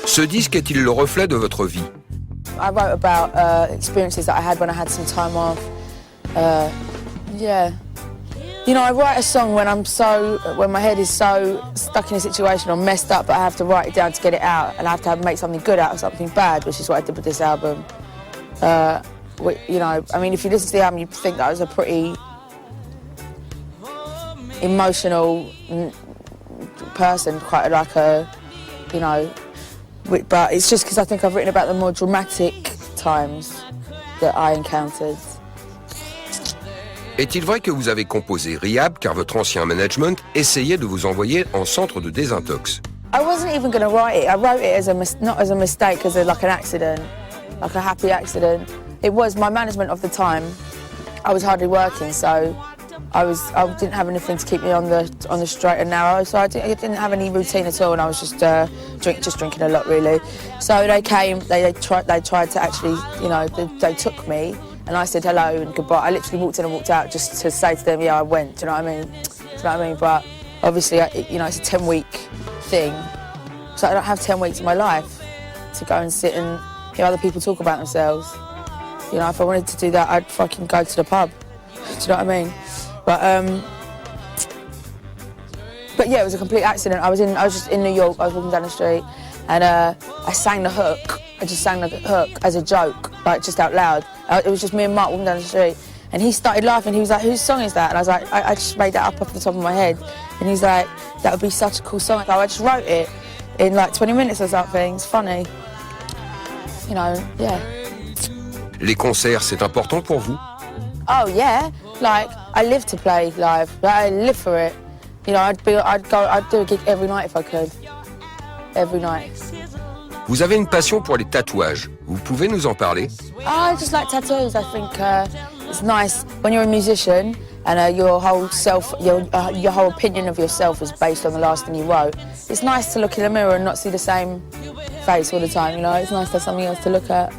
Ce disque est-il le reflet de votre vie? I wrote about experiences that I had when I had some time off. Yeah. You know, I write a song when my head is so stuck in a situation or messed up, but I have to write it down to get it out, and I have to make something good out of something bad, which is what I did with this album. You know, I mean, if you listen to the album, you'd think that I was a pretty emotional person, quite like a, you know, but it's just because I think I've written about the more dramatic times that I encountered. Est-il vrai que vous avez composé Rehab car votre ancien management essayait de vous envoyer en centre de désintox? I wasn't even going to write it. I wrote it not as a mistake, as like an accident, like a happy accident. It was my management of the time. I was hardly working, so I didn't have anything to keep me on the straight and narrow. So I didn't have any routine at all, and I was just drinking a lot, really. So they came. They tried to actually, you know, they took me. And I said hello and goodbye. I literally walked in and walked out just to say to them, yeah, I went. Do you know what I mean? Do you know what I mean? But obviously, you know, it's a 10-week thing. So I don't have 10 weeks of my life to go and sit and hear other people talk about themselves. You know, if I wanted to do that, I'd fucking go to the pub. Do you know what I mean? But yeah, it was a complete accident. I was just in New York. I was walking down the street, and I sang the hook. I just sang the hook as a joke, like just out loud. It was just me and Mark walking down the street, and he started laughing. He was like, "Whose song is that?" And I was like, "I just made that up off the top of my head." And he's like, "That would be such a cool song." So I just wrote it in like 20 minutes or something. It's funny, you know. Yeah. Les concerts, c'est important pour vous? Oh yeah, like I live to play live. Like, I live for it. You know, I'd do a gig every night if I could. Every night. Vous avez une passion pour les tatouages. Vous pouvez nous en parler? I just like tattoos. I think it's nice when you're a musician and your whole whole opinion of yourself is based on the last thing you wrote. It's nice to look in the mirror and not see the same face all the time. You know, it's nice to have something else to look at.